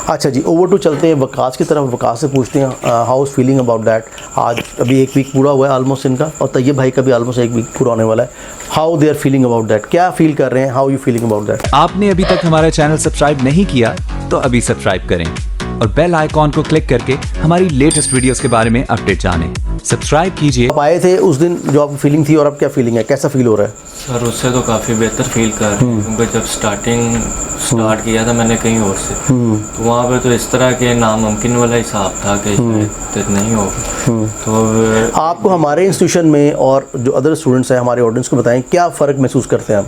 अच्छा जी, over to चलते हैं वकास की तरफ। वकास से पूछते हैं how is feeling about that. आज अभी 1 वीक पूरा हुआ है ऑलमोस्ट इनका, और तैयब भाई का भी ऑलमोस्ट 1 वीक पूरा होने वाला है। How they are feeling about that, क्या फील कर रहे हैं, how you feeling about that. आपने अभी तक हमारा चैनल सब्सक्राइब नहीं किया तो अभी सब्सक्राइब करें और बेल आइकॉन को क्लिक करके हमारी लेटेस्ट वीडियोस के बारे में अपडेट जानें। सब्सक्राइब कीजिए। आप आए थे उस दिन, जो आपकी फीलिंग थी और अब क्या फीलिंग है, कैसा फील हो रहा है? सर उससे तो काफ़ी बेहतर फील कर रहा हूँ, क्योंकि जब स्टार्ट किया था मैंने कहीं और से, तो वहाँ पे तो इस तरह के नामुमकिन वाला हिसाब था कि शायद नहीं होगा। तो आपको हमारे इंस्टीट्यूशन में और जो अदर स्टूडेंट्स हैं हमारे ऑडियंस को बताएं, क्या फ़र्क महसूस करते हैं आप,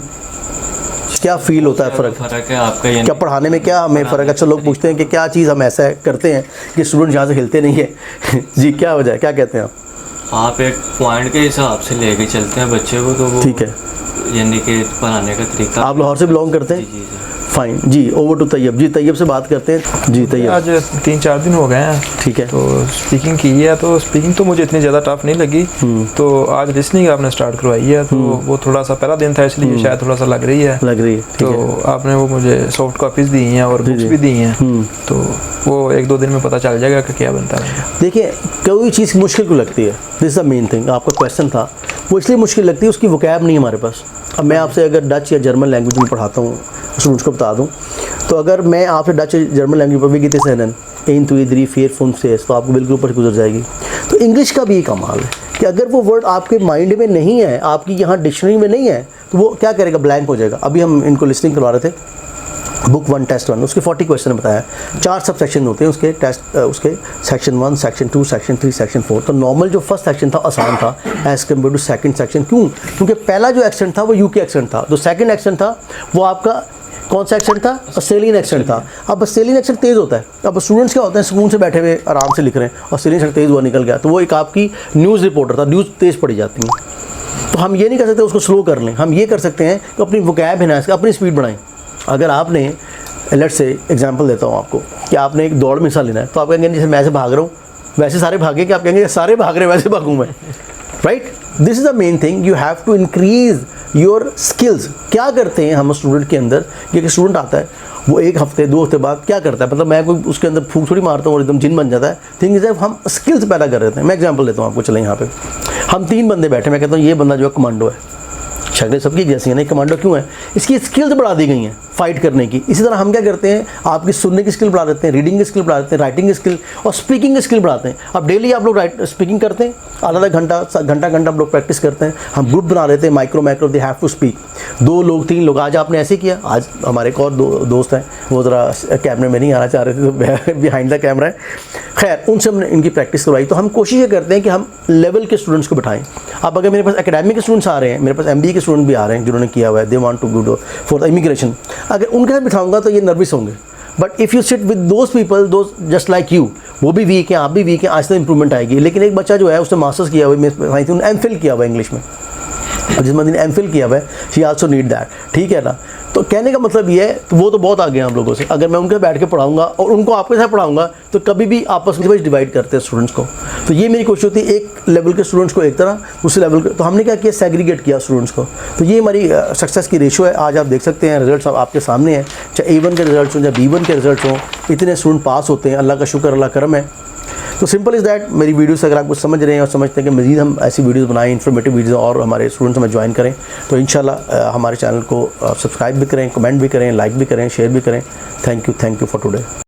क्या फील होता है? फ़र्क है आपका, ये क्या पढ़ाने में क्या हमें फ़र्क? अच्छा, लोग पूछते हैं कि क्या चीज़ हम ऐसा करते हैं कि स्टूडेंट यहाँ से हिलते नहीं है जी, क्या वजह है, क्या कहते हैं आप एक पॉइंट के हिसाब से लेके चलते हैं बच्चे को, तो वो ठीक है, यानी कि पढ़ाने का तरीका। आप लाहौर से बिलोंग करते हैं? जी सर। फाइन जी, ओवर टू तैयब जी। तैयब से बात करते हैं जी। तैयब, आज 3-4 दिन हो गए हैं, ठीक है, तो स्पीकिंग की है, तो स्पीकिंग तो मुझे इतनी ज़्यादा टफ नहीं लगी। तो आज लिसनिंग आपने स्टार्ट करवाई है, तो वो थोड़ा सा पहला दिन था, इसलिए शायद थोड़ा सा लग रही है। तो आपने वो मुझे सॉफ्ट कॉपीज़ दी हैं और बुक्स भी दी हैं, तो वो 1-2 दिन में पता चल जाएगा कि क्या बनता है। देखिए, कोई चीज़ मुश्किल को लगती है, this is the main thing. आपका क्वेश्चन था वो इसलिए मुश्किल लगती है, उसकी वोकैब नहीं है हमारे पास। अब मैं आपसे अगर डच या जर्मन लैंग्वेज में पढ़ाता हूँ, स्टूडेंट्स को बता दूँ, तो अगर मैं आपसे डच या जर्मन लैंग्वेज पर भी गिते सेनन इन टू इधरी फेयर फुन से, तो आपको बिल्कुल ऊपर गुजर जाएगी। तो इंग्लिश का भी ये कमाल है कि अगर वो वर्ड आपके माइंड में नहीं है, आपकी यहाँ डिक्शनरी में नहीं है, तो वो क्या करेगा, ब्लैंक हो जाएगा। अभी हम इनको लिसनिंग करवा रहे थे, बुक 1 टेस्ट 1, उसके 40 क्वेश्चन बताया। 4 सब सेक्शन होते हैं उसके टेस्ट, उसके सेक्शन 1, सेक्शन 2, सेक्शन 3, सेक्शन 4। तो नॉर्मल जो फर्स्ट सेक्शन था आसान था as compare to second section. क्यों? क्योंकि पहला जो एक्सेंट था वो यूके एक्सेंट था, जो सेकंड एक्सेंट था वो आपका कौन सा एक्सेंट था, ऑस्ट्रेलियन एक्सेंट था। अब ऑस्ट्रेलियन एक्सेंट तेज़ होता है। अब स्टूडेंट्स क्या होते हैं, सुकून से बैठे हुए आराम से लिख रहे हैं, ऑस्ट्रेलियन एक्सेंट तेज़ हुआ निकल गया, तो वो एक आपकी न्यूज़ रिपोर्टर था, न्यूज़ तेज़ पड़ी जाती है। तो हम ये नहीं कर सकते उसको स्लो कर लें, हम ये कर सकते हैं कि अपनी वोकैब एनहांस, अपनी स्पीड बढ़ाएं। अगर आपने लेट से एग्जांपल देता हूँ आपको कि आपने एक दौड़ में हिस्सा लेना है, तो आप कहेंगे जैसे मैं ऐसे भाग रहा हूँ वैसे सारे भागे, कि आप कहेंगे सारे भाग रहे वैसे भागूँ मैं, right? This is the main thing, you have to increase your skills. क्या करते हैं हम स्टूडेंट के अंदर, कि एक स्टूडेंट आता है वो 1 हफ्ते 2 हफ्ते बाद क्या करता है, मतलब मैं कोई उसके अंदर फूक थोड़ी मारता हूँ और एकदम जिन बन जाता है। थिंग इज़ हम स्किल्स पैदा कर रहे थे। मैं एग्जांपल देता हूँ आपको, चलें यहाँ पे हम 3 बंदे बैठे, मैं कहता हूँ ये बंदा जो है कमांडो है, शक्लें सबकी जैसी है, नहीं कमांडो क्यों है, इसकी स्किल्स बढ़ा दी गई हैं फाइट करने की। इसी तरह हम क्या करते हैं, आपकी सुनने की स्किल बढ़ा देते हैं, रीडिंग की स्किल बढ़ा देते हैं, राइटिंग की स्किल और स्पीकिंग की स्किल बढ़ाते हैं। अब डेली आप लोग स्पीकिंग करते हैं, आधा घंटा हम लोग प्रैक्टिस करते हैं, हम ग्रुप बना लेते हैं, micro they have to speak, 2 लोग 3 लोग। आज आपने ऐसे किया, आज हमारे एक और दोस्त हैं, वो ज़रा कैमरे में नहीं आना चाह रहे थे, तो बिहाइंड द कैमरा है, खैर उनसे हमने इनकी प्रैक्टिस करवाई। तो हम कोशिश ये करते हैं कि हम लेवल के स्टूडेंट्स को बिठाएं। अब अगर मेरे पास एकेडमिक स्टूडेंट्स आ रहे हैं, मेरे पास MBA के स्टूडेंट भी आ रहे हैं जिन्होंने किया हुआ है, they want to go for the immigration, अगर उनके साथ बिठाऊंगा तो ये नर्वस होंगे। But if you sit with those people, those just like you, वो भी वीक हैं, आप भी वीक हैं, आज तक इंप्रूवमेंट आएगी। लेकिन एक बच्चा जो है उसने मास्टर्स किया हुआ है, MPhil किया हुआ है इंग्लिश में, और जिस बंदे ने MPhil किया हुआ है, शी आल्सो नीड दैट, ठीक है ना? तो कहने का मतलब ये है, तो वो तो बहुत आगे हैं हम लोगों से। अगर मैं उनके बैठ के पढ़ाऊंगा और उनको आपके साथ पढ़ाऊंगा, तो कभी भी आपस में डिवाइड करते हैं स्टूडेंट्स को। तो ये मेरी कोशिश होती है, एक लेवल के स्टूडेंट्स को एक तरह, दूसरे लेवल के, तो हमने क्या किया, सेग्रीगेट किया स्टूडेंट्स को। तो ये हमारी सक्सेस की रेशो है। आज आप देख सकते हैं रिजल्ट्स आपके सामने हैं, चाहे A1 के रिजल्ट्स हों या B1 के रिजल्ट्स हों, इतने स्टूडेंट पास होते हैं, अल्लाह का शुक्र, अल्लाह करम है। तो सिंपल इज़ दैट। मेरी वीडियो से अगर आप कुछ समझ रहे हैं और समझते हैं कि मज़ीद हम ऐसी वीडियोस बनाएं, इन्फॉर्मेटिव वीडियोस, और हमारे स्टूडेंट्स हमें ज्वाइन करें, तो इंशाल्लाह हमारे चैनल को सब्सक्राइब भी करें, कमेंट भी करें, लाइक भी करें, शेयर भी करें। Thank you for today.